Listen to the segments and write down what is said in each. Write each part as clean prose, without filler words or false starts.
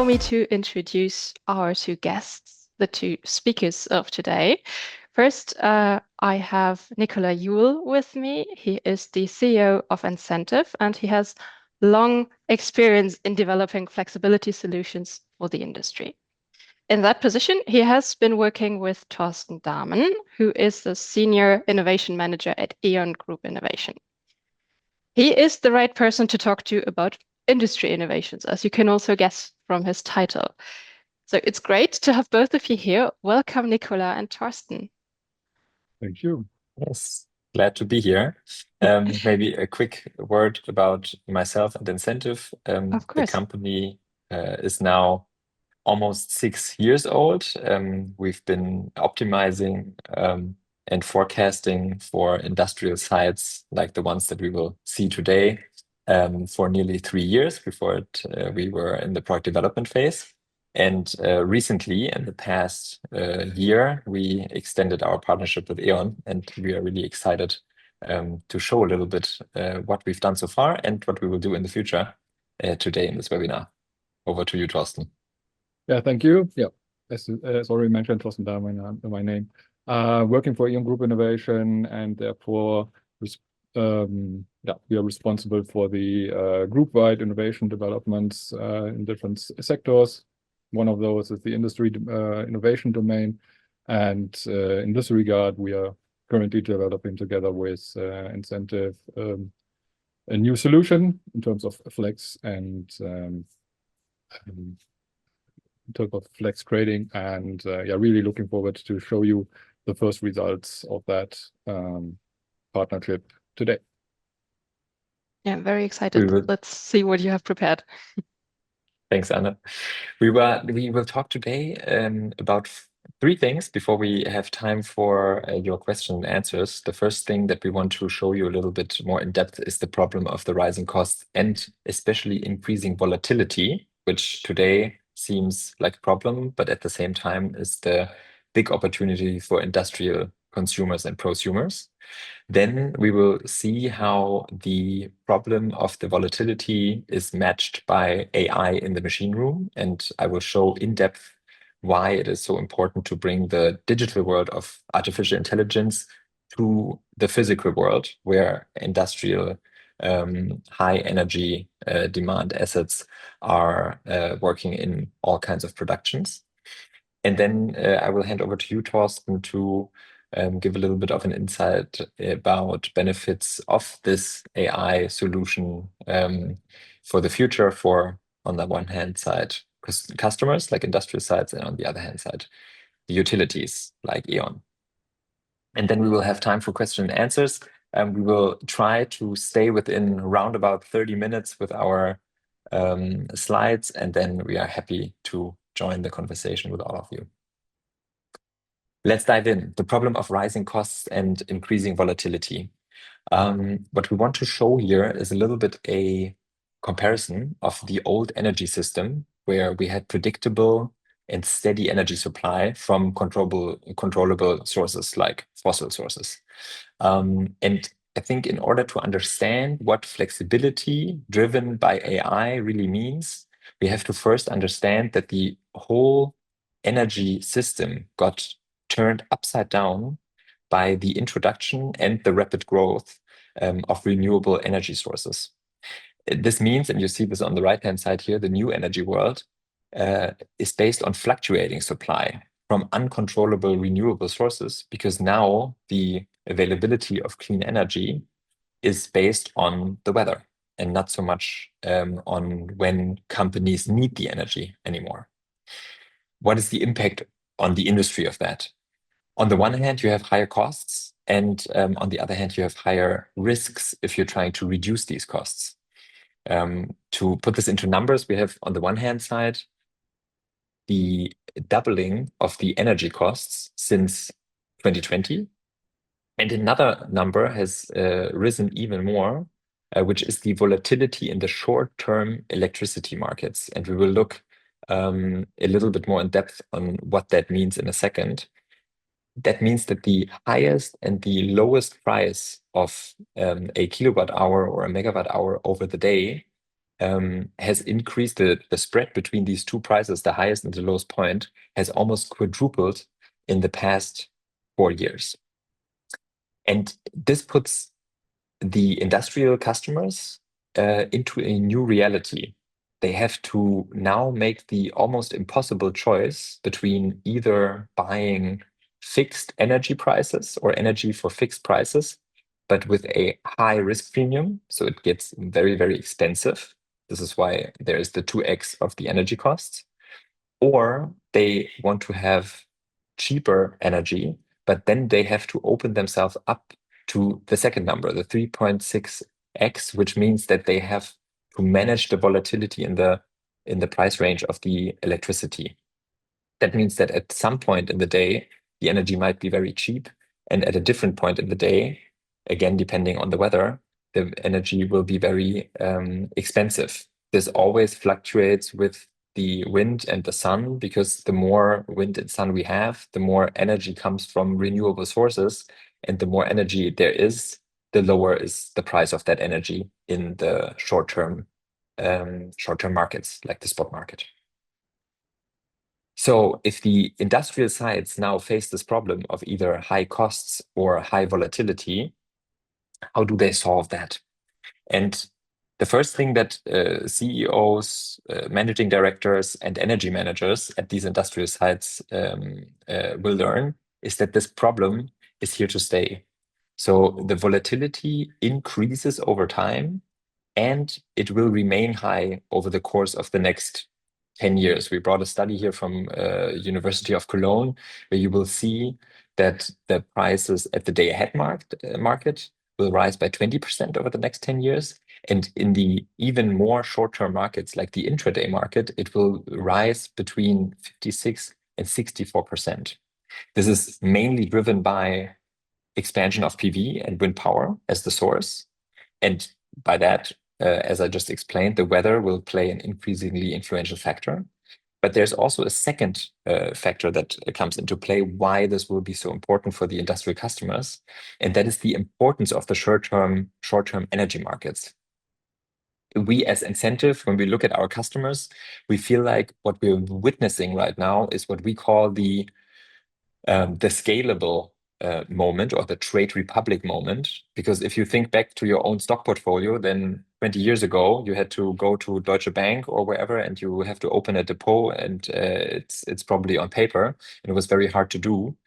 me to introduce our two guests, the two speakers of today. First, I have Nicola Yule with me. He is the CEO of Incentive, and he has long experience in developing flexibility solutions for the industry. In that position, he has been working with Thorsten Dahmen, who is the Senior Innovation Manager at E.ON Group Innovation. He is the right person to talk to about industry innovations, as you can also guess from his title. So it's great to have both of you here. Welcome, Nicola and Thorsten. Thank you. Yes, glad to be here. Maybe a quick word about myself and Incentive. Of The course. company is now almost 6 years old. We've been optimizing and forecasting for industrial sites like the ones that we will see today for nearly 3 years. Before it, we were in the product development phase. And recently, in the past year, we extended our partnership with E.ON, and we are really excited to show a little bit what we've done so far and what we will do in the future today in this webinar. Over to you, Thorsten. Yeah, thank you. Yeah, as already mentioned, Thorsten Dahmen, my name. Working for E.ON Group Innovation, and therefore, we are responsible for the group-wide innovation developments in different sectors. One of those is the industry innovation domain. And in this regard, we are currently developing together with Incentive a new solution in terms of flex and in terms of flex trading. And really looking forward to show you the first results of that partnership today. Yeah, very excited. Let's see what you have prepared. Thanks, Anna. We will talk today about three things before we have time for your question and answers. The first thing that we want to show you a little bit more in depth is the problem of the rising costs and especially increasing volatility, which today seems like a problem, but at the same time is the big opportunity for industrial consumers and prosumers. Then we will see how the problem of the volatility is matched by AI in the machine room. And I will show in depth why it is so important to bring the digital world of artificial intelligence to the physical world, where industrial high energy demand assets are working in all kinds of productions. And then I will hand over to you, Thorsten, to give a little bit of an insight about benefits of this AI solution for the future for, on the one hand side, customers like industrial sites, and on the other hand side, the utilities like E.ON. And then we will have time for question and answers. We will try to stay within around about 30 minutes with our slides, and then we are happy to join the conversation with all of you. Let's dive in. The problem of rising costs and increasing volatility. What we want to show here is a little bit a comparison of the old energy system, where we had predictable and steady energy supply from controllable sources like fossil sources. And I think in order to understand what flexibility driven by AI really means, we have to first understand that the whole energy system got turned upside down by the introduction and the rapid growth of renewable energy sources. This means, and you see this on the right-hand side here, the new energy world is based on fluctuating supply from uncontrollable renewable sources, because now the availability of clean energy is based on the weather and not so much on when companies need the energy anymore. What is the impact on the industry of that? On the one hand, you have higher costs, and on the other hand, you have higher risks if you're trying to reduce these costs. To put this into numbers, we have on the one hand side, the doubling of the energy costs since 2020. And another number has risen even more, which is the volatility in the short-term electricity markets. And we will look a little bit more in depth on what that means in a second. That means that the highest and the lowest price of a kilowatt hour or a megawatt hour over the day has increased. The spread between these two prices, the highest and the lowest point, has almost quadrupled in the past 4 years. And this puts the industrial customers into a new reality. They have to now make the almost impossible choice between either buying fixed energy prices or energy for fixed prices, but with a high risk premium. So it gets very, very expensive. This is why there is the 2x of the energy costs. Or they want to have cheaper energy, but then they have to open themselves up to the second number, the 3.6x, which means that they have to manage the volatility in the price range of the electricity. That means that at some point in the day, the energy might be very cheap, and at a different point in the day, again, depending on the weather, the energy will be very expensive. This always fluctuates with the wind and the sun, because the more wind and sun we have, the more energy comes from renewable sources, and the more energy there is, the lower is the price of that energy in the short-term markets, like the spot market. So if the industrial sites now face this problem of either high costs or high volatility, how do they solve that? And the first thing that CEOs, managing directors, and energy managers at these industrial sites will learn is that this problem is here to stay. So the volatility increases over time, and it will remain high over the course of the next 10 years. We brought a study here from University of Cologne, where you will see that the prices at the day-ahead market will rise by 20% over the next 10 years. And in the even more short-term markets, like the intraday market, it will rise between 56 and 64%. This is mainly driven by expansion of PV and wind power as the source. And by that, as I just explained, the weather will play an increasingly influential factor. But there's also a second factor that comes into play, why this will be so important for the industrial customers, and that is the importance of the short-term energy markets. We as incentive, when we look at our customers, we feel like what we're witnessing right now is what we call the scalable moment, or the trade republic moment. Because if you think back to your own stock portfolio, then 20 years ago, you had to go to Deutsche Bank or wherever, and you have to open a depot, and it's probably on paper, and it was very hard to do.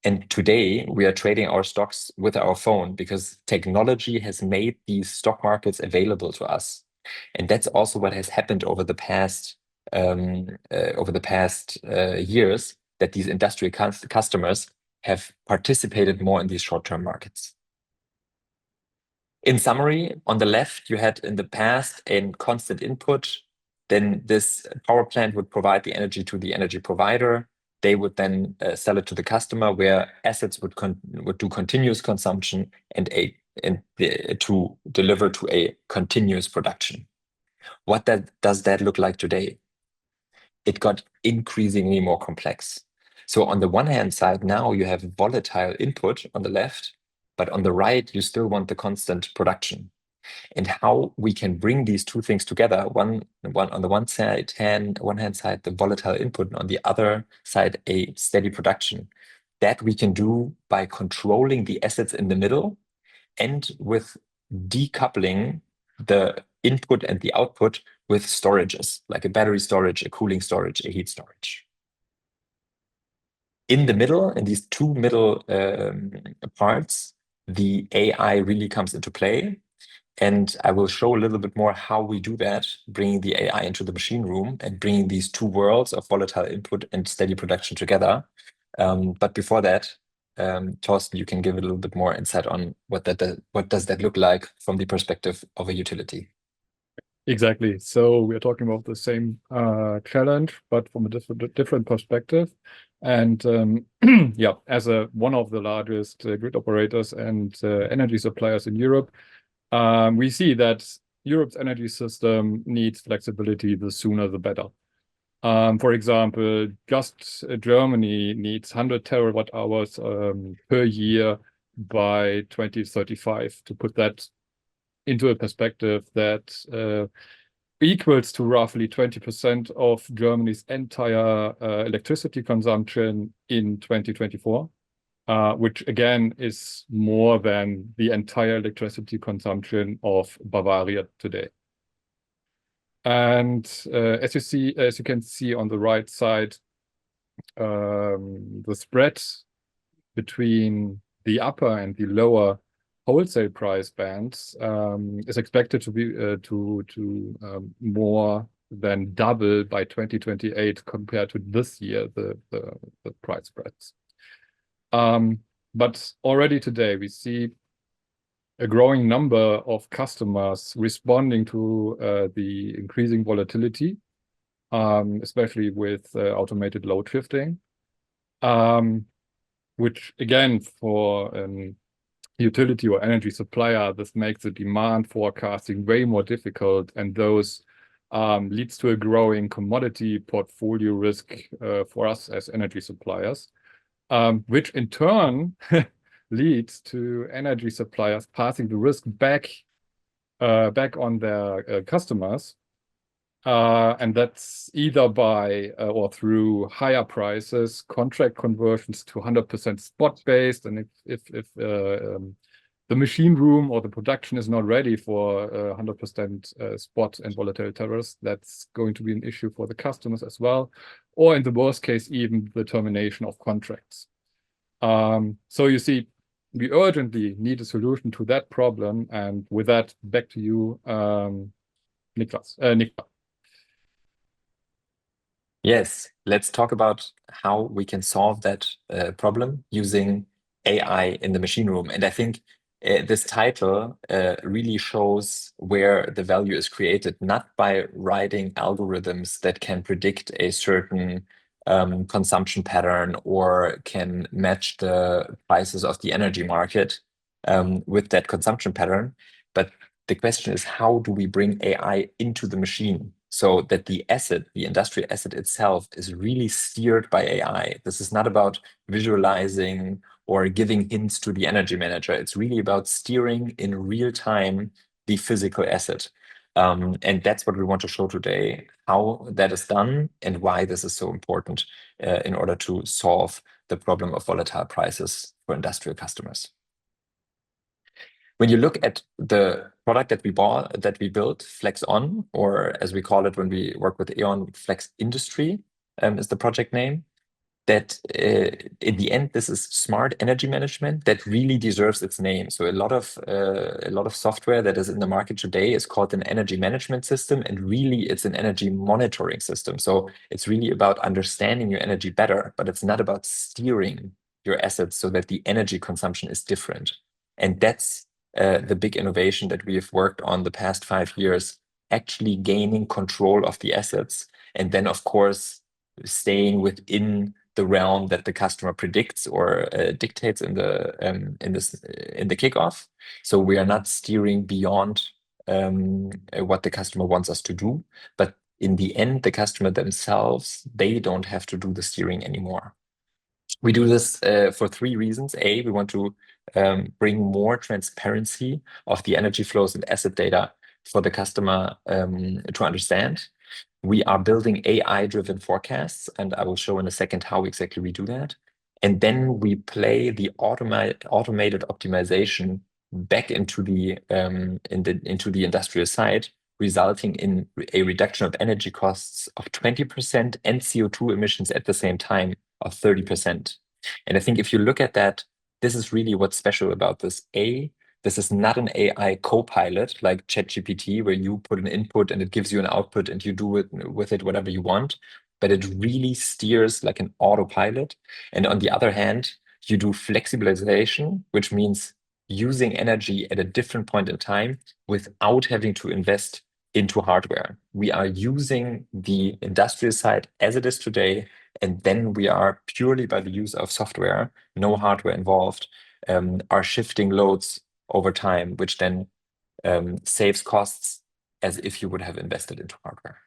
And today we are trading our stocks with our phone, because technology has made these stock markets available to us. And that's also what has happened over the past years, that these industrial customers have participated more in these short-term markets. In summary, on the left, you had in the past a constant input. Then this power plant would provide the energy to the energy provider. They would then sell it to the customer, where assets would do continuous consumption and to deliver to a continuous production. What does that look like today? It got increasingly more complex. So on the one hand side, now you have volatile input on the left, but on the right, you still want the constant production. And how we can bring these two things together, on the one hand side, the volatile input, and on the other side, a steady production. That we can do by controlling the assets in the middle, and with decoupling the input and the output with storages, like a battery storage, a cooling storage, a heat storage. In the middle, in these two middle parts, the AI really comes into play. And I will show a little bit more how we do that, bringing the AI into the machine room and bringing these two worlds of volatile input and steady production together. But before that, Thorsten, you can give a little bit more insight on what does that look like from the perspective of a utility. Exactly. So we are talking about the same challenge, but from a different perspective. And yeah, as one of the largest grid operators and energy suppliers in Europe, we see that Europe's energy system needs flexibility. The sooner, the better. For example, just Germany needs 100 terawatt hours per year by 2035. To put that into a perspective, that equals to roughly 20% of Germany's entire electricity consumption in 2024, which again is more than the entire electricity consumption of Bavaria today. And as you can see on the right side, the spread between the upper and the lower wholesale price bands is expected to be more than double by 2028 compared to this year, the price spreads. But already today we see a growing number of customers responding to the increasing volatility, especially with automated load shifting, which again, for utility or energy supplier, this makes the demand forecasting way more difficult, and those leads to a growing commodity portfolio risk for us as energy suppliers, which in turn leads to energy suppliers passing the risk back on their customers. And that's either by or through higher prices, contract conversions to 100% spot-based, and if the machine room or the production is not ready for 100% spot and volatile tariffs, that's going to be an issue for the customers as well, or in the worst case, even the termination of contracts. So you see, we urgently need a solution to that problem, and with that, back to you, Niklas. Yes, let's talk about how we can solve that problem using AI in the machine room. And I think this title really shows where the value is created, not by writing algorithms that can predict a certain consumption pattern or can match the prices of the energy market with that consumption pattern. But the question is, how do we bring AI into the machine so that the asset, the industrial asset itself, is really steered by AI? This is not about visualizing or giving hints to the energy manager. It's really about steering in real time the physical asset. And that's what we want to show today, how that is done and why this is so important in order to solve the problem of volatile prices for industrial customers. When you look at the product that we built, Flex On, or as we call it when we work with E.ON, Flex Industry is the project name, that in the end, this is smart energy management that really deserves its name. So a lot of software that is in the market today is called an energy management system, and really it's an energy monitoring system. So it's really about understanding your energy better, but it's not about steering your assets so that the energy consumption is different. And that's the big innovation that we have worked on the past 5 years, actually gaining control of the assets, and then of course staying within the realm that the customer predicts or dictates in the kickoff. So we are not steering beyond what the customer wants us to do, but in the end, the customer themselves, they don't have to do the steering anymore. We do this for 3 reasons. A, we want to bring more transparency of the energy flows and asset data for the customer to understand. We are building AI-driven forecasts, and I will show in a second how exactly we do that. And then we play the automated optimization back into the industrial side, resulting in a reduction of energy costs of 20% and CO2 emissions at the same time of 30%. And I think if you look at that, this is really what's special about this. This is not an AI co-pilot like ChatGPT, where you put an input and it gives you an output and you do with it whatever you want, but it really steers like an autopilot. And on the other hand, you do flexibilization, which means using energy at a different point in time without having to invest into hardware. We are using the industrial side as it is today, and then we are purely by the use of software, no hardware involved, are shifting loads over time, which then saves costs as if you would have invested into hardware.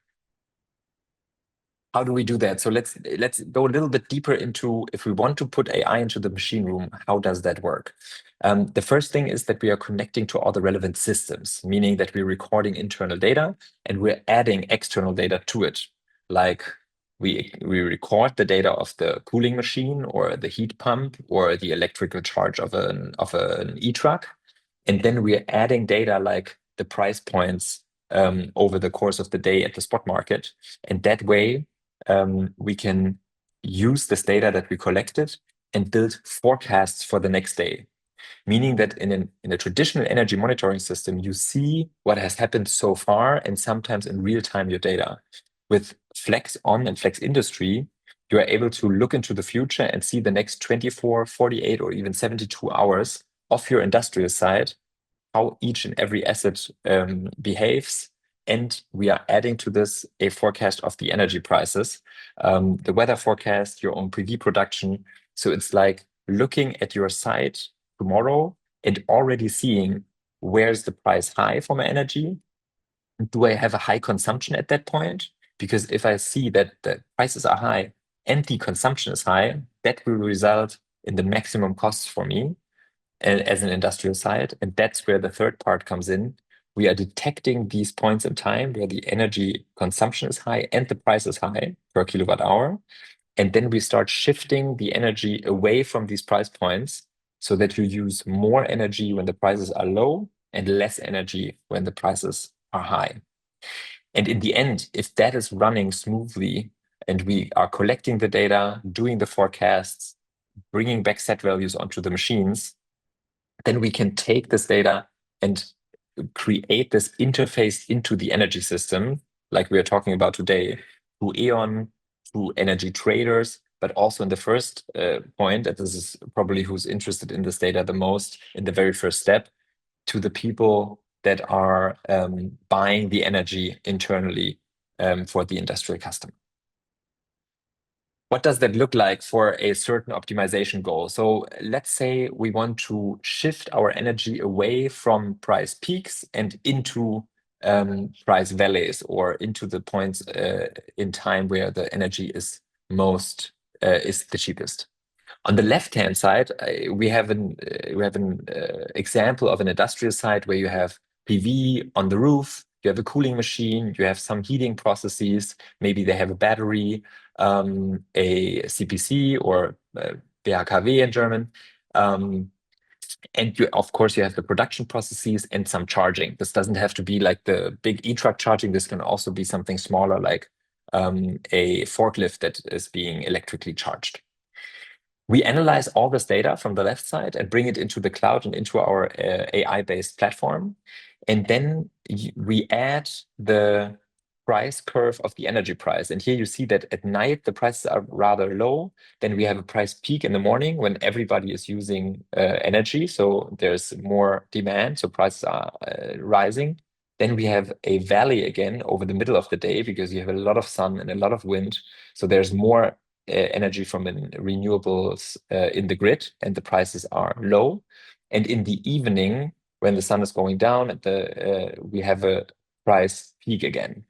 How do we do that? So let's go a little bit deeper into, if we want to put AI into the machine room, how does that work? The first thing is that we are connecting to all the relevant systems, meaning that we're recording internal data and we're adding external data to it. Like we record the data of the cooling machine or the heat pump or the electrical charge of an e-truck. And then we're adding data like the price points over the course of the day at the spot market. And that way, we can use this data that we collected and build forecasts for the next day. Meaning that in a traditional energy monitoring system, you see what has happened so far and sometimes in real time your data. With Flex On and Flex Industry, you are able to look into the future and see the next 24, 48, or even 72 hours of your industrial site, how each and every asset behaves. And we are adding to this a forecast of the energy prices, the weather forecast, your own PV production. So it's like looking at your site tomorrow and already seeing where's the price high for my energy. Do I have a high consumption at that point? Because if I see that the prices are high and the consumption is high, that will result in the maximum costs for me as an industrial site. And that's where the third part comes in. We are detecting these points in time where the energy consumption is high and the price is high per kilowatt hour. And then we start shifting the energy away from these price points so that you use more energy when the prices are low and less energy when the prices are high. And in the end, if that is running smoothly and we are collecting the data, doing the forecasts, bringing back set values onto the machines, then we can take this data and create this interface into the energy system, like we are talking about today, through E.ON, through energy traders, but also in the first point, and this is probably who's interested in this data the most in the very first step, to the people that are buying the energy internally for the industrial customer. What does that look like for a certain optimization goal? So let's say we want to shift our energy away from price peaks and into price valleys, or into the points in time where the energy is is the cheapest. On the left-hand side, we have an example of an industrial site where you have PV on the roof, you have a cooling machine, you have some heating processes, maybe they have a battery, a CPC or BHKW in German. And of course, you have the production processes and some charging. This doesn't have to be like the big e-truck charging. This can also be something smaller, like a forklift that is being electrically charged. We analyze all this data from the left side and bring it into the cloud and into our AI-based platform. And then we add the price curve of the energy price. And here you see that at night, the prices are rather low. Then we have a price peak in the morning when everybody is using energy. So there's more demand, so prices are rising. Then we have a valley again over the middle of the day because you have a lot of sun and a lot of wind. So there's more energy from renewables in the grid, and the prices are low. And in the evening, when the sun is going down, we have a price peak again.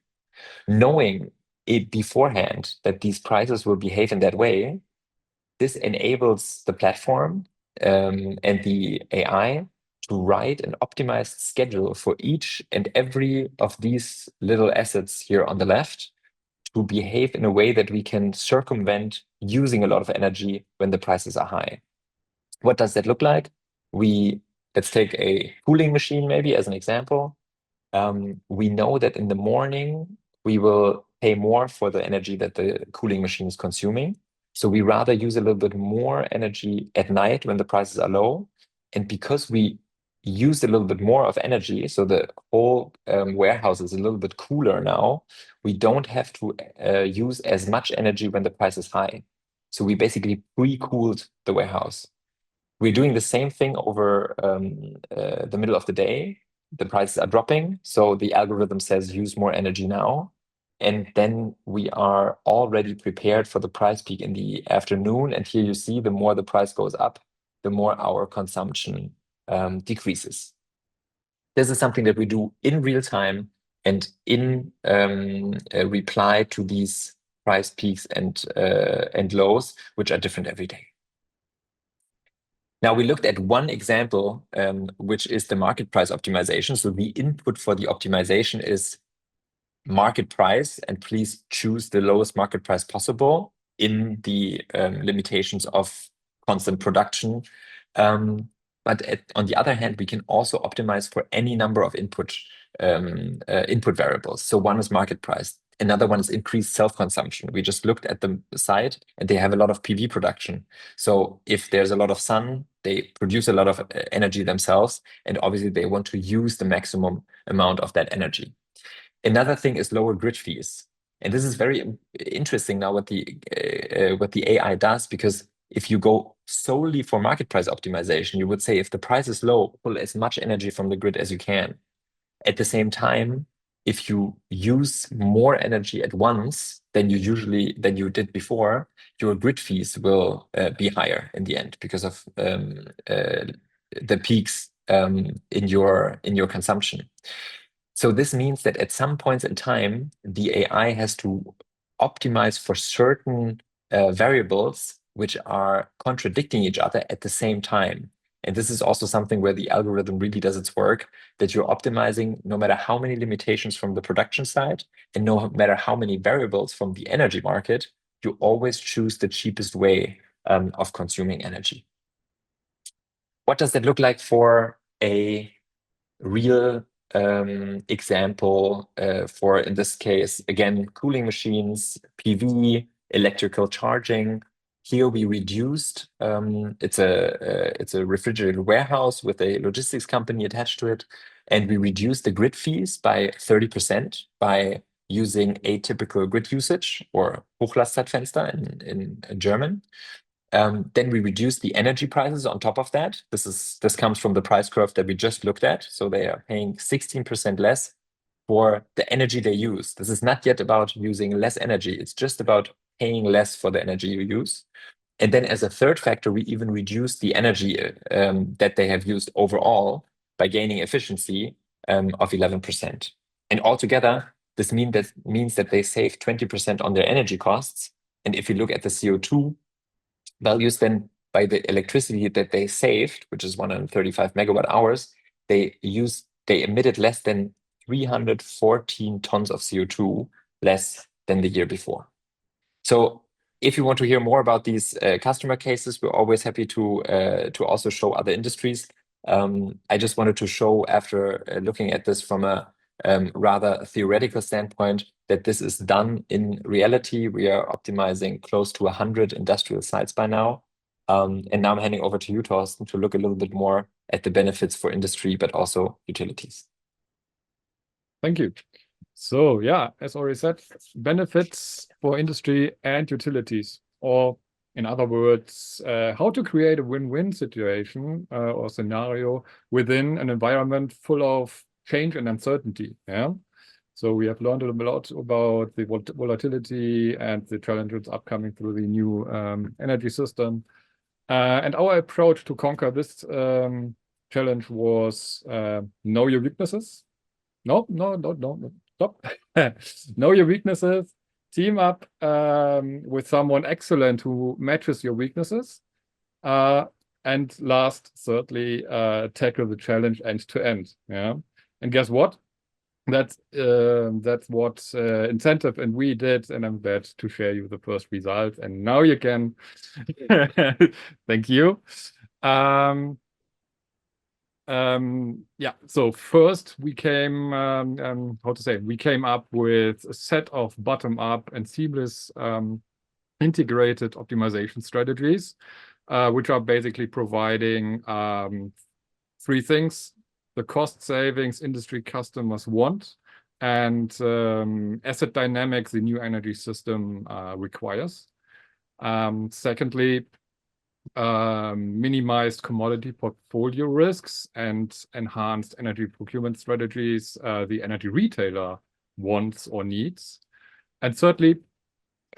Knowing it beforehand that these prices will behave in that way, this enables the platform and the AI to write an optimized schedule for each and every of these little assets here on the left to behave in a way that we can circumvent using a lot of energy when the prices are high. What does that look like? Let's take a cooling machine maybe as an example. We know that in the morning, we will pay more for the energy that the cooling machine is consuming. So we rather use a little bit more energy at night when the prices are low. And because we use a little bit more of energy, so the whole warehouse is a little bit cooler now, we don't have to use as much energy when the price is high. So we basically pre-cooled the warehouse. We're doing the same thing over the middle of the day. The prices are dropping, so the algorithm says use more energy now. And then we are already prepared for the price peak in the afternoon. And here you see the more the price goes up, the more our consumption decreases. This is something that we do in real time and in reply to these price peaks and lows, which are different every day. Now we looked at one example, which is the market price optimization. So the input for the optimization is market price, and please choose the lowest market price possible in the limitations of constant production. But on the other hand, we can also optimize for any number of input variables. So one is market price. Another one is increased self-consumption. We just looked at the site and they have a lot of PV production. So if there's a lot of sun, they produce a lot of energy themselves, and obviously they want to use the maximum amount of that energy. Another thing is lower grid fees. And this is very interesting now what the AI does, because if you go solely for market price optimization, you would say if the price is low, pull as much energy from the grid as you can. At the same time, if you use more energy at once than you did before, your grid fees will be higher in the end because of the peaks in your consumption. So this means that at some points in time, the AI has to optimize for certain variables which are contradicting each other at the same time. And this is also something where the algorithm really does its work, that you're optimizing no matter how many limitations from the production side and no matter how many variables from the energy market, you always choose the cheapest way of consuming energy. What does that look like for a real example for, in this case, again, cooling machines, PV, electrical charging? Here we reduced, it's a refrigerated warehouse with a logistics company attached to it, and we reduced the grid fees by 30% by using atypical grid usage, or Hochlastzeitfenster in German. Then we reduce the energy prices on top of that. This comes from the price curve that we just looked at. So they are paying 16% less for the energy they use. This is not yet about using less energy. It's just about paying less for the energy you use. And then as a third factor, we even reduce the energy that they have used overall by gaining efficiency of 11%. And altogether, this means that they save 20% on their energy costs. And if you look at the CO2 values, then by the electricity that they saved, which is 135 megawatt hours, they emitted less than 314 tons of CO2 less than the year before. So if you want to hear more about these customer cases, we're always happy to also show other industries. I just wanted to show, after looking at this from a rather theoretical standpoint, that this is done in reality. We are optimizing close to 100 industrial sites by now. And now I'm handing over to you, Thorsten, to look a little bit more at the benefits for industry, but also utilities. Thank you. So yeah, as already said, benefits for industry and utilities, or in other words, how to create a win-win situation or scenario within an environment full of change and uncertainty. Yeah. So we have learned a lot about the volatility and the challenges upcoming through the new energy system. And our approach to conquer this challenge was know your weaknesses. No, stop. Know your weaknesses, team up with someone excellent who matches your weaknesses. And last, thirdly, tackle the challenge end to end. Yeah. And guess what? That's what Incentive and we did, and I'm glad to share you the first result. And now you can. Thank you. Yeah, so first we came, we came up with a set of bottom-up and seamless integrated optimization strategies, which are basically providing three things: the cost savings industry customers want, and asset dynamics the new energy system requires. Secondly, minimized commodity portfolio risks and enhanced energy procurement strategies the energy retailer wants or needs. And thirdly,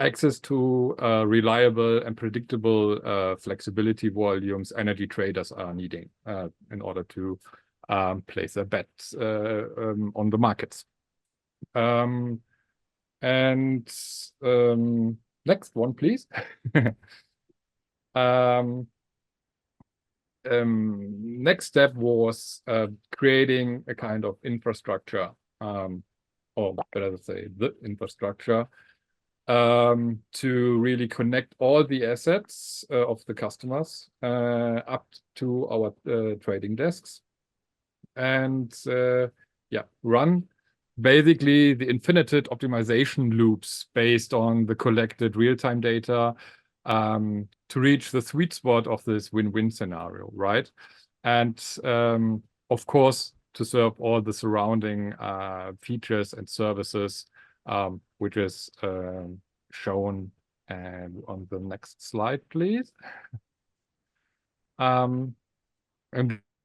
access to reliable and predictable flexibility volumes energy traders are needing in order to place their bets on the markets. And next one, please. Next step was creating a kind of infrastructure, or better to say, the infrastructure, to really connect all the assets of the customers up to our trading desks, and yeah, run basically the infinited optimization loops based on the collected real-time data to reach the sweet spot of this win-win scenario, right? And of course, to serve all the surrounding features and services, which is shown on the next slide, please. And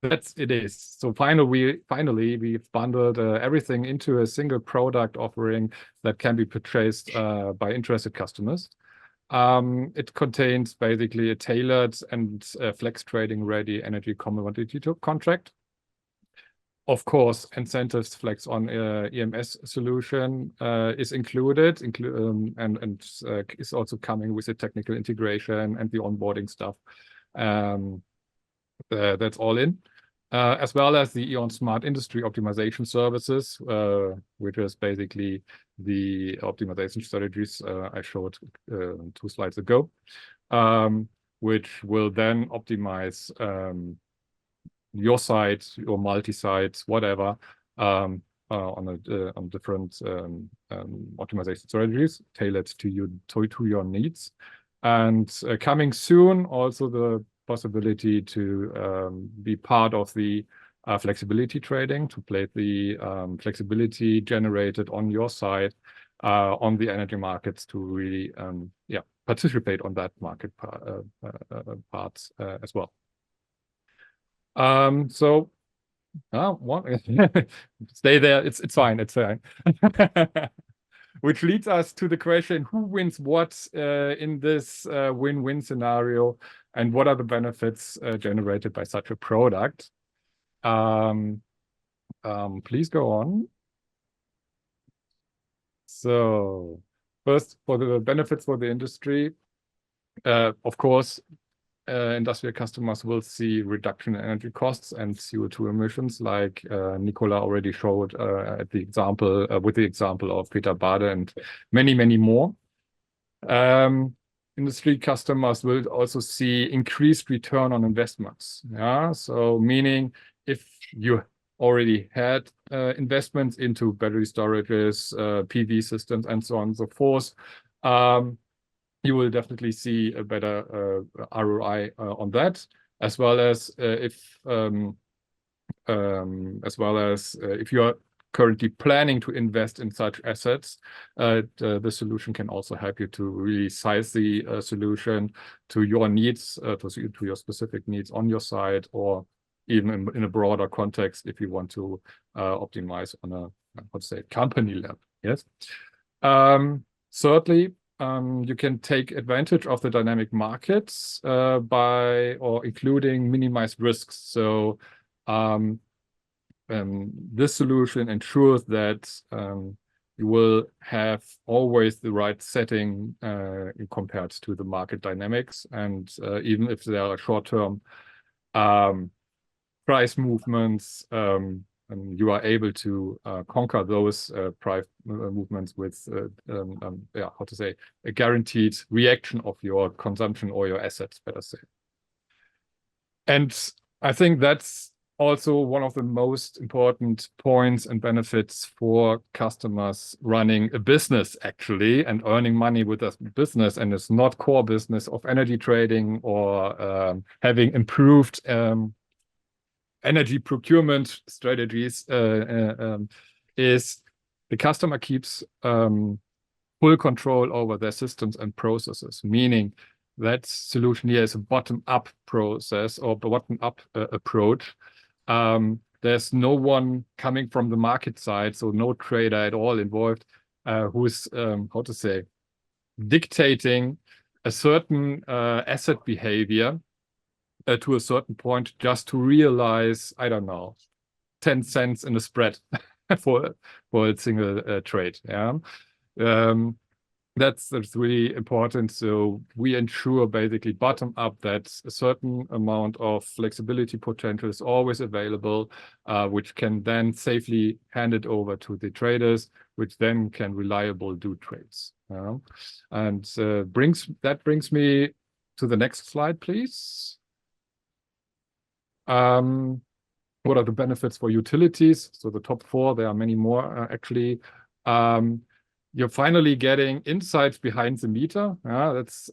that's it is. So finally we've bundled everything into a single product offering that can be purchased by interested customers. It contains basically a tailored and flex trading ready energy commodity contract. Of course, incentives flex on EMS solution is included, and is also coming with the technical integration and the onboarding stuff. That's all in. As well as the E.ON Smart Industry Optimization Services, which is basically the optimization strategies I showed 2 slides ago, which will then optimize your site, your multi-sites, whatever, on different optimization strategies tailored to your needs. And coming soon, also the possibility to be part of the flexibility trading, to play the flexibility generated on your side on the energy markets, to really participate on that market parts as well. So stay there. It's fine. It's fine. Which leads us to the question: who wins what in this win-win scenario, and what are the benefits generated by such a product? Please go on. So first, for the benefits for the industry, of course, industrial customers will see reduction in energy costs and CO2 emissions, like Nicola already showed at the example with the example of Peter Bade and many more. Industry customers will also see increased return on investments. Yeah, so meaning if you already had investments into battery storages, PV systems, and so on and so forth, you will definitely see a better ROI on that, as well as if you are currently planning to invest in such assets, the solution can also help you to really size the solution to your needs, to your specific needs on your side, or even in a broader context if you want to optimize on a, let's say, company level. Yes. Thirdly, you can take advantage of the dynamic markets by or including minimized risks. So this solution ensures that you will have always the right setting compared to the market dynamics, and even if there are short-term price movements, you are able to conquer those price movements with how to say, a guaranteed reaction of your consumption or your assets, better say. And I think that's also one of the most important points and benefits for customers running a business, actually, and earning money with a business, and it's not core business of energy trading or having improved energy procurement strategies, is the customer keeps full control over their systems and processes, meaning that solution here is a bottom-up process or bottom-up approach. There's no one coming from the market side, so no trader at all involved, who's how to say, dictating a certain asset behavior to a certain point just to realize, I don't know, 10 cents in a spread for a single trade. Yeah, That's really important. So we ensure basically bottom up that a certain amount of flexibility potential is always available, which can then safely hand it over to the traders, which then can reliably do trades. And that brings me to the next slide, please. What are the benefits for utilities? So the top 4, there are many more actually. You're finally getting insights behind the meter. That's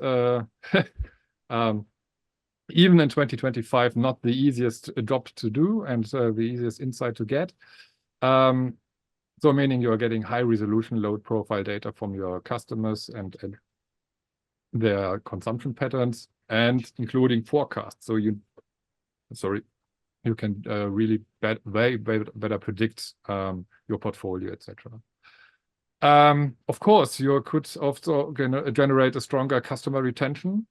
even in 2025, not the easiest job to do and the easiest insight to get. So meaning you're getting high resolution load profile data from your customers and their consumption patterns, and including forecasts. So you can really better predict your portfolio, etc. Of course, you could also generate a stronger customer retention,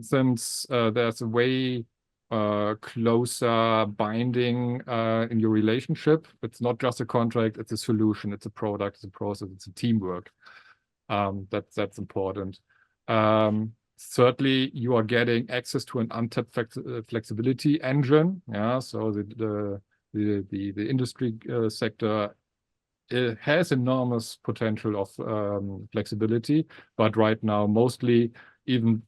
since there's a way closer binding in your relationship. It's not just a contract, it's a solution, it's a product, it's a process, it's a teamwork. That's important. Certainly, you are getting access to an untapped flexibility engine. So the industry sector, it has enormous potential of flexibility, but right now mostly even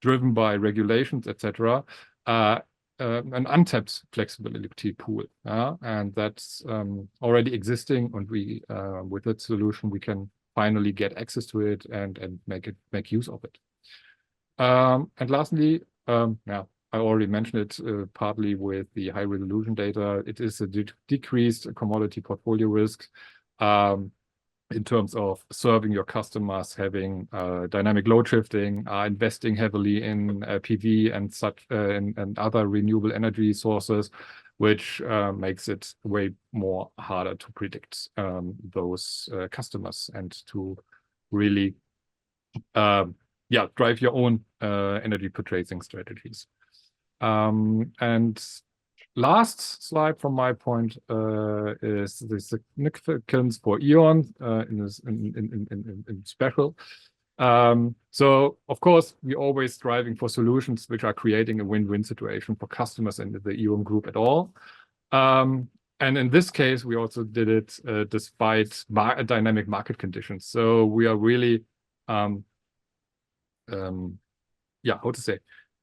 driven by regulations, etc. An untapped flexibility pool, and that's already existing. And we, with that solution, we can finally get access to it and make use of it. And lastly, I already mentioned it partly with the high resolution data. It is a decreased commodity portfolio risk in terms of serving your customers, having dynamic load shifting, investing heavily in PV and such and other renewable energy sources, which makes it way more harder to predict those customers and to really drive your own energy purchasing strategies. And last slide from my point is the significance for E.ON in special. So of course, we're always striving for solutions which are creating a win-win situation for customers and the E.ON group at all. And in this case, we also did it despite dynamic market conditions. So we are really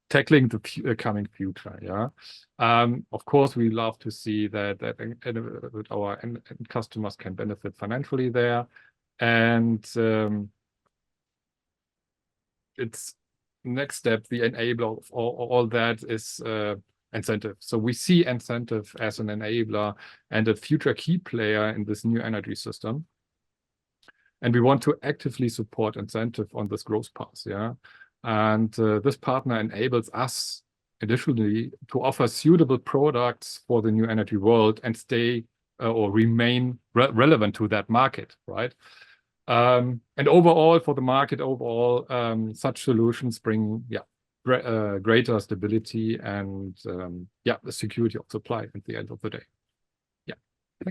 tackling the coming future. Of course, we love to see that our end customers can benefit financially there, and it's next step. The enabler of all that is incentive. So we see incentive as an enabler and a future key player in this new energy system. And we want to actively support incentive on this growth path. And this partner enables us additionally to offer suitable products for the new energy world and stay or remain relevant to that market, right? And overall, for the market such solutions bring greater stability and the security of supply at the end of the day.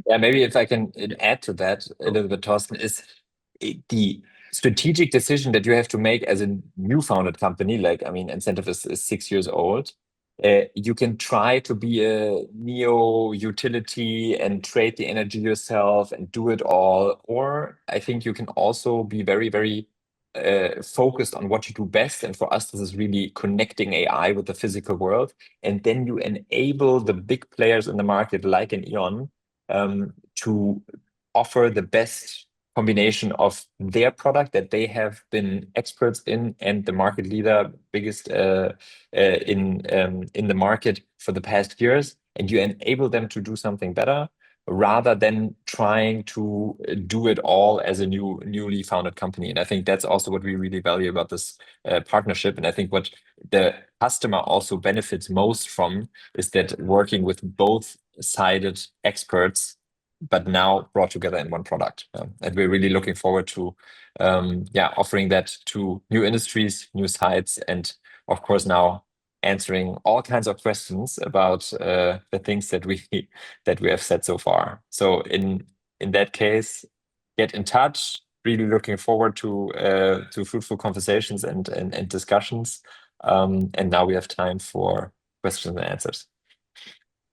Maybe if I can add to that a little bit, Thorsten, is the strategic decision that you have to make as a new founded company. Like, I mean, Incentive is 6 years old. You can try to be a neo utility and trade the energy yourself and do it all. Or I think you can also be very, very focused on what you do best. And for us, this is really connecting AI with the physical world. And then you enable the big players in the market, like an E.ON, to offer the best combination of their product that they have been experts in and the market leader, biggest in the market for the past years, and you enable them to do something better rather than trying to do it all as a newly founded company. And I think that's also what we really value about this partnership. And I think what the customer also benefits most from is that working with both-sided experts, but now brought together in one product. And we're really looking forward to offering that to new industries, new sites, and of course now answering all kinds of questions about the things that we have said so far. So in that case, get in touch, really looking forward to fruitful conversations and discussions. And now we have time for questions and answers.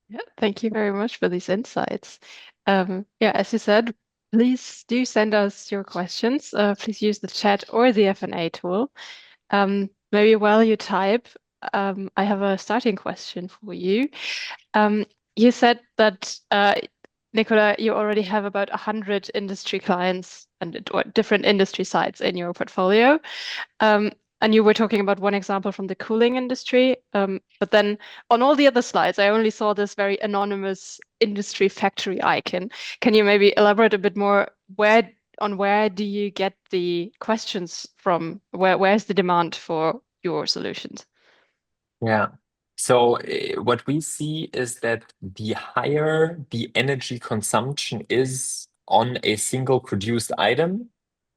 Yeah, thank you very much for these insights. Yeah, as you said, please do send us your questions. Please use the chat or the F&A tool. Maybe while you type, I have a starting question for you. You said that, Nicola, you already have about 100 industry clients or different industry sites in your portfolio. And you were talking about one example from the cooling industry. But then on all the other slides, I only saw this very anonymous industry factory icon. Can you maybe elaborate a bit more where do you get the questions from? Where's the demand for your solutions? Yeah. So what we see is that the higher the energy consumption is on a single produced item,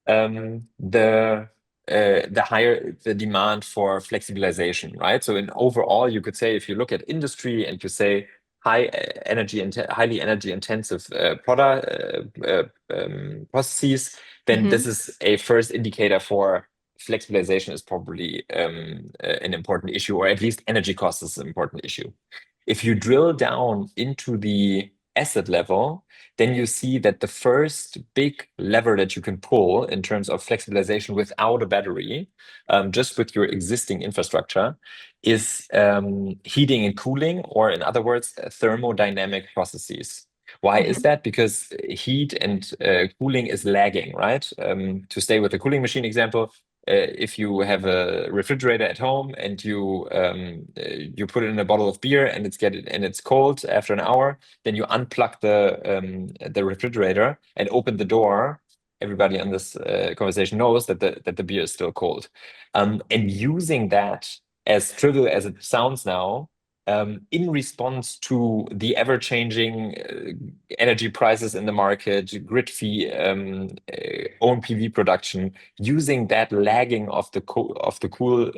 the higher the demand for flexibilization, right? So in overall, you could say if you look at industry and you say highly energy intensive processes, then this is a first indicator for flexibilization is probably an important issue, or at least energy cost is an important issue. If you drill down into the asset level, then you see that the first big lever that you can pull in terms of flexibilization without a battery, just with your existing infrastructure, is heating and cooling, or in other words, thermodynamic processes. Why is that? Because heat and cooling is lagging, right? To stay with the cooling machine example, if you have a refrigerator at home and you put it in a bottle of beer and it's cold after an hour, then you unplug the refrigerator and open the door. Everybody on this conversation knows that the beer is still cold. And using that, as trivial as it sounds now, in response to the ever-changing energy prices in the market, grid fee, own PV production, using that lagging of the cool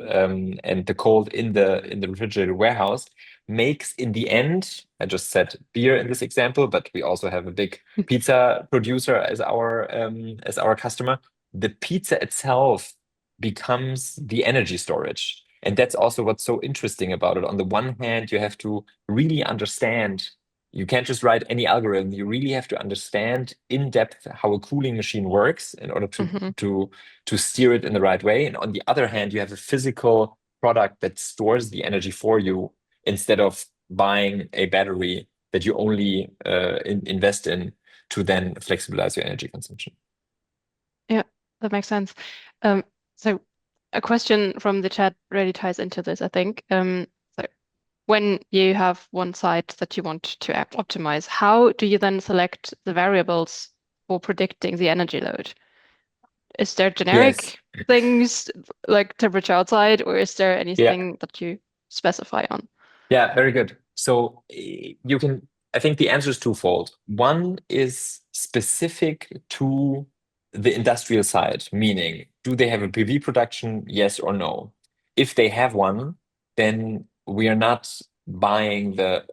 and the cold in the refrigerated warehouse makes, in the end, I just said beer in this example, but we also have a big pizza producer as our customer. The pizza itself becomes the energy storage. And that's also what's so interesting about it. On the one hand, you have to really understand, you can't just write any algorithm. You really have to understand in depth how a cooling machine works in order to steer it in the right way. And on the other hand, you have a physical product that stores the energy for you instead of buying a battery that you only invest in to then flexibilize your energy consumption. Yeah, that makes sense. So a question from the chat really ties into this, I think. So when you have one site that you want to optimize, how do you then select the variables for predicting the energy load? Is there generic things like temperature outside, or is there anything that you specify on? Yeah, very good. So I think the answer is twofold. One is specific to the industrial side, meaning, do they have a PV production? Yes or no? If they have one, then we are not buying the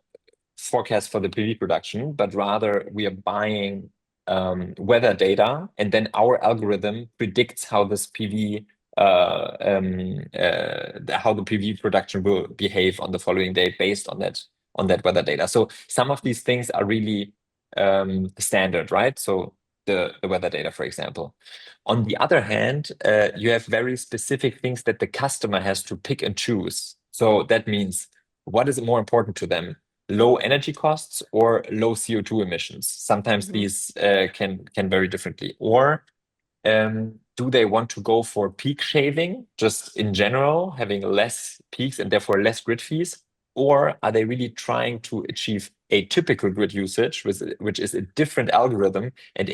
forecast for the PV production, but rather we are buying weather data, and then our algorithm predicts how this PV how the PV production will behave on the following day based on that weather data. So some of these things are really standard, right? So the weather data, for example. On the other hand, you have very specific things that the customer has to pick and choose. So that means, what is more important to them? Low energy costs or low CO2 emissions? Sometimes these can vary differently. Or do they want to go for peak shaving, just in general, having less peaks and therefore less grid fees? Or are they really trying to achieve a typical grid usage, which is a different algorithm and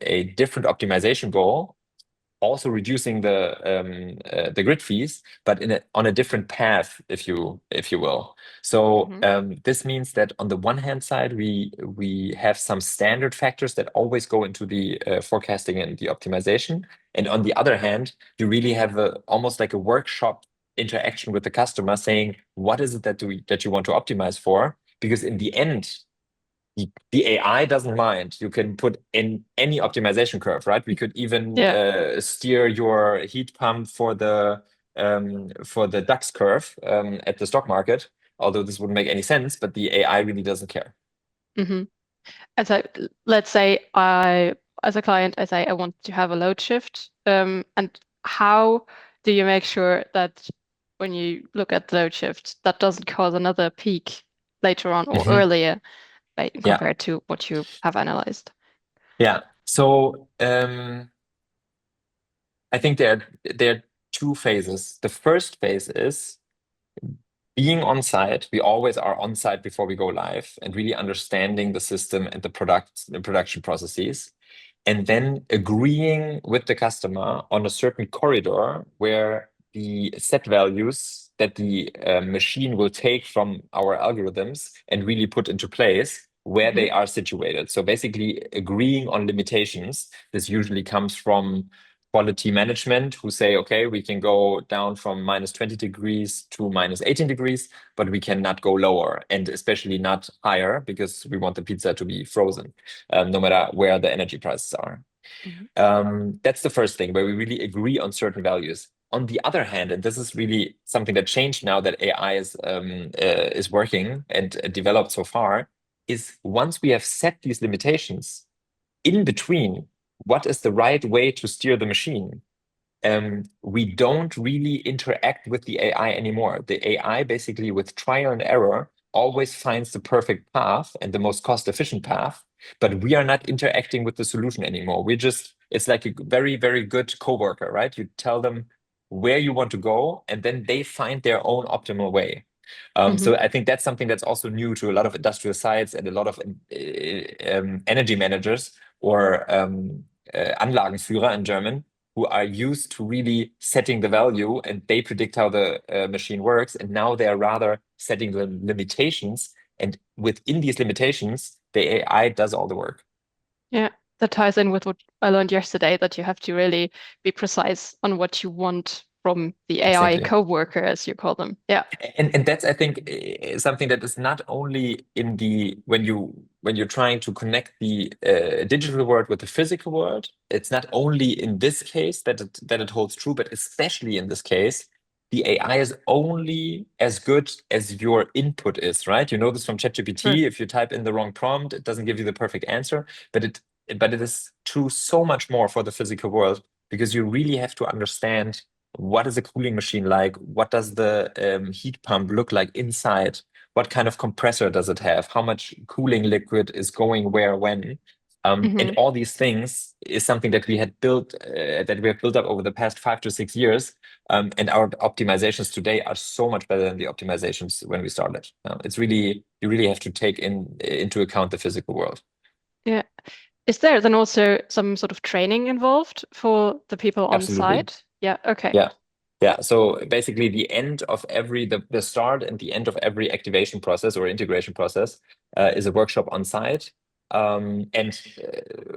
a different optimization goal, also reducing the grid fees, but on a different path, if you will. So this means that on the one hand side, we have some standard factors that always go into the forecasting and the optimization, and on the other hand, you really have almost like a workshop interaction with the customer, saying, what is it that you want to optimize for? Because in the end, the AI doesn't mind. You can put in any optimization curve, right? We could even steer your heat pump for the DAX curve at the stock market, although this wouldn't make any sense, but the AI really doesn't care. Mm-hmm. And so let's say as a client, I say I want to have a load shift. And how do you make sure that when you look at the load shift, that doesn't cause another peak later on or earlier compared to what you have analyzed? Yeah. So I think there are two phases. The first phase is being on site. We always are on site before we go live and really understanding the system and the production processes, and then agreeing with the customer on a certain corridor where the set values that the machine will take from our algorithms and really put into place where they are situated. So basically agreeing on limitations. This usually comes from quality management, who say, okay, we can go down from minus 20 degrees to minus 18 degrees, but we cannot go lower, and especially not higher, because we want the pizza to be frozen, no matter where the energy prices are. That's the first thing, where we really agree on certain values. On the other hand, and this is really something that changed now that AI is working and developed so far, is once we have set these limitations, in between, what is the right way to steer the machine? We don't really interact with the AI anymore. The AI, basically with trial and error, always finds the perfect path and the most cost-efficient path, but we are not interacting with the solution anymore. It's like a very, very good coworker, right? You tell them where you want to go, and then they find their own optimal way. So I think that's something that's also new to a lot of industrial sites and a lot of energy managers, or Anlagenführer in German, who are used to really setting the value, and they predict how the machine works. And now they are rather setting the limitations. And within these limitations, the AI does all the work. Yeah, that ties in with what I learned yesterday, that you have to really be precise on what you want from the AI Exactly. co-worker, as you call them. Yeah. And that's, I think, something that is not only in the when you're trying to connect the digital world with the physical world. It's not only in this case that it holds true, but especially in this case, the AI is only as good as your input is, right? You know this from ChatGPT. Sure. If you type in the wrong prompt, it doesn't give you the perfect answer. But it is true so much more for the physical world, because you really have to understand, what is a cooling machine like? What does the heat pump look like inside? What kind of compressor does it have? How much cooling liquid is going where, when? And all these things is something that we have built up over the past 5 to 6 years. And our optimizations today are so much better than the optimizations when we started. It's really, you really have to take into account the physical world. Yeah. Is there then also some sort of training involved for the people on Absolutely. site? Yeah. Okay. Yeah. So basically, the start and the end of every activation process or integration process is a workshop on site. And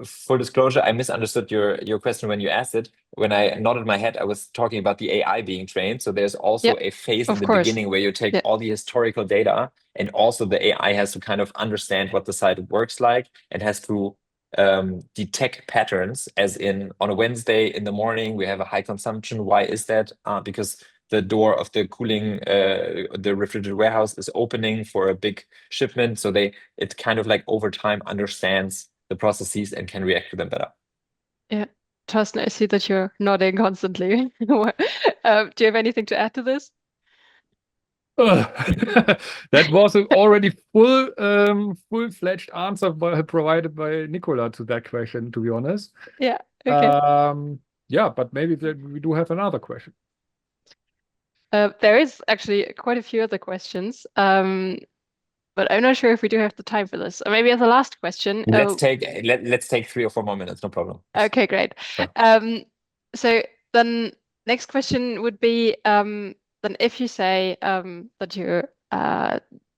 full disclosure, I misunderstood your question when you asked it. When I nodded my head, I was talking about the AI being trained. So there's also a phase in Of the course. beginning where you take Yeah. all the historical data, and also the AI has to kind of understand what the site works like, and has to detect patterns, as in, on a Wednesday in the morning we have a high consumption. Why is that? Because the door of the cooling, the refrigerated warehouse is opening for a big shipment. So it kind of like over time understands the processes and can react to them better. Yeah. Thorsten, I see that you're nodding constantly. Do you have anything to add to this? That was an already full-fledged answer provided by Nicola to that question, to be honest. Yeah. Okay. Yeah, but maybe we do have another question. There is actually quite a few other questions, but I'm not sure if we do have the time for this. Or maybe as a last question. Let's take 3 or 4 more minutes, no problem. Okay, great. Sure. So then next question would be, then if you say that you're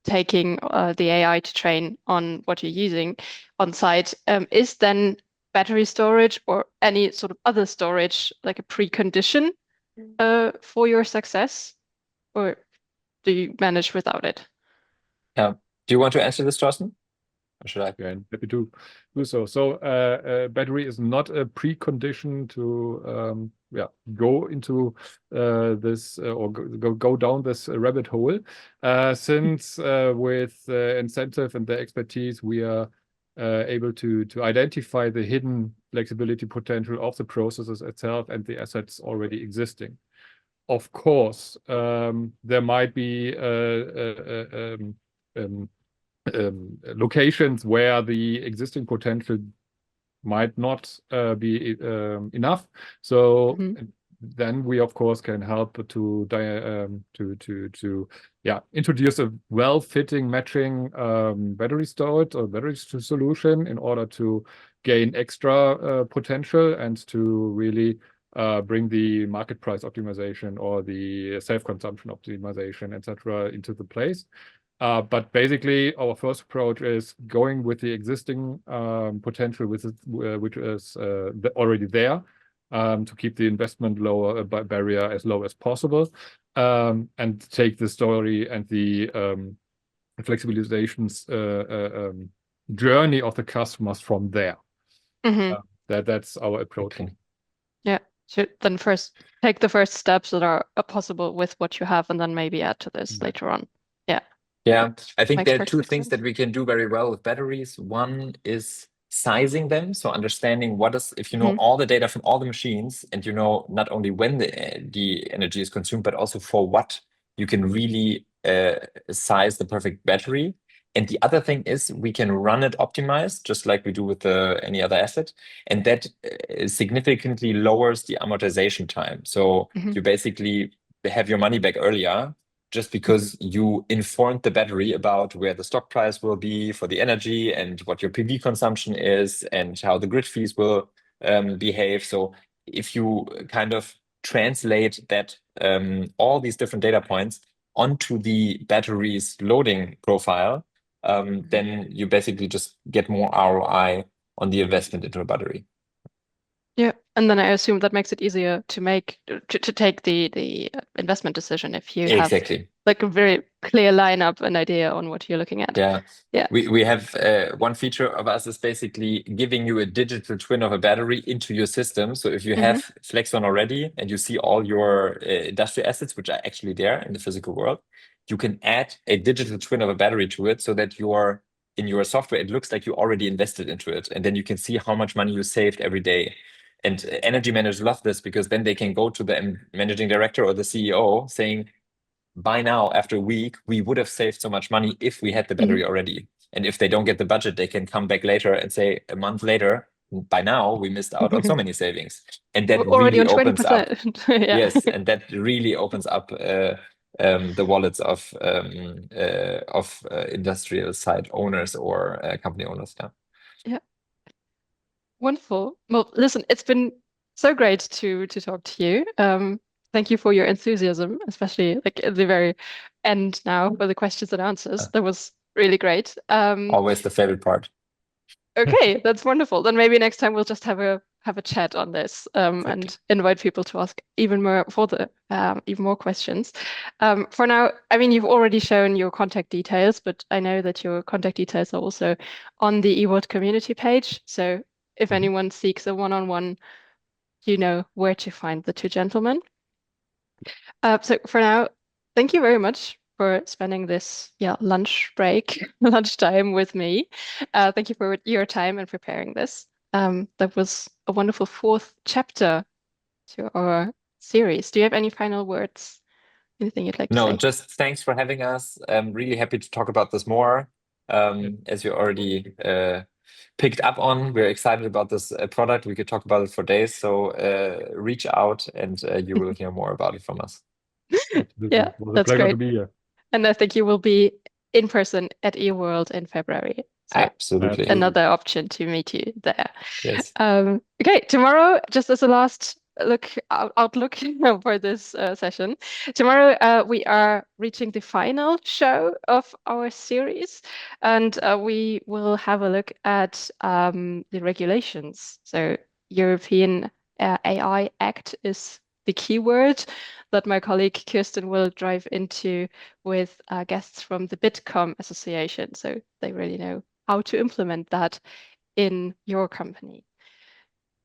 taking the AI to train on what you're using on site, is then battery storage or any sort of other storage like a precondition for your success, or do you manage without it? Yeah. Do you want to answer this, Thorsten? Or should I? Yeah, and happy to do so. So battery is not a precondition to go into this or go down this rabbit hole. Since with incentive and the expertise, we are able to identify the hidden flexibility potential of the processes itself and the assets already existing. Of course, there might be locations where the existing potential might not be enough. So then we of course can help to introduce a well-fitting matching battery storage or battery solution in order to gain extra potential and to really bring the market price optimization or the self-consumption optimization, etc., into the place. But basically, our first approach is going with the existing potential, which is already there, to keep the investment barrier as low as possible, and take the story and the flexibilizations journey of the customers from there. That's our approach. Okay. Yeah. So then first take the first steps that are possible with what you have, and then maybe add to this later on. Yeah. Yeah, I think Makes there are two perfect things sense. that we can do very well with batteries. One is sizing them, so understanding what is, if you know all the data from all the machines, and you know not only when the energy is consumed, but also for what, you can really size the perfect battery. And the other thing is we can run it optimized, just like we do with any other asset, and that significantly lowers the amortization time. So you basically have your money back earlier, just because you informed the battery about where the stock price will be for the energy and what your PV consumption is and how the grid fees will behave. So if you kind of translate that all these different data points onto the battery's loading profile, then you basically just get more ROI on the investment into a battery. Yeah, and then I assume that makes it easier to take the investment decision if you have like a very clear lineup, an idea on what you're looking at. Yeah. Yeah. We have one feature of us is basically giving you a digital twin of a battery into your system. So if you have Flexon already and you see all your industrial assets, which are actually there in the physical world, you can add a digital twin of a battery to it so that in your software, it looks like you already invested into it. And then you can see how much money you saved every day. And energy managers love this because then they can go to the managing director or the CEO saying, by now, after a week, we would have saved so much money if we had the battery already. And if they don't get the budget, they can come back later and say, a month later, by now, we missed out on so many savings. And that already really on opens up. 20%. Yeah. Yes, and that really opens up the wallets of industrial site owners or company owners. Yeah. Yeah. Wonderful. Well, listen, it's been so great to talk to you. Thank you for your enthusiasm, especially like at the very end now for the questions and answers. That was really great. Always the favorite part. Okay, that's wonderful. Then maybe next time we'll just have a chat on this and invite people to ask even more questions. For now, I mean, you've already shown your contact details, but I know that your contact details are also on the eWorld community page. So if anyone seeks a one-on-one, you know where to find the two gentlemen. So for now, thank you very much for spending this lunchtime with me. Thank you for your time and preparing this. That was a wonderful fourth chapter to our series. Do you have any final words? Anything you'd like to say? No, just thanks for having us. I'm really happy to talk about this more. As you already picked up on, we're excited about this product. We could talk about it for days. So reach out and you will hear more about it from us. Yeah, it was a that's pleasure great. to be here. And I think you will be in person at eWorld in February. So Absolutely. another option to meet you there. Yes. Okay, tomorrow, just as a last outlook for this session, tomorrow we are reaching the final show of our series, and we will have a look at the regulations. So European AI Act is the keyword that my colleague Kirsten will dive into with guests from the Bitkom Association, so they really know how to implement that in your company.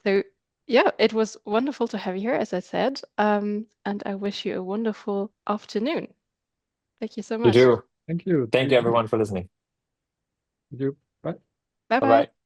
So yeah, it was wonderful to have you here, as I said, and I wish you a wonderful afternoon. Thank you so You much. do. Thank you. Thank you everyone for listening. Thank you. Bye. Bye Bye bye. bye.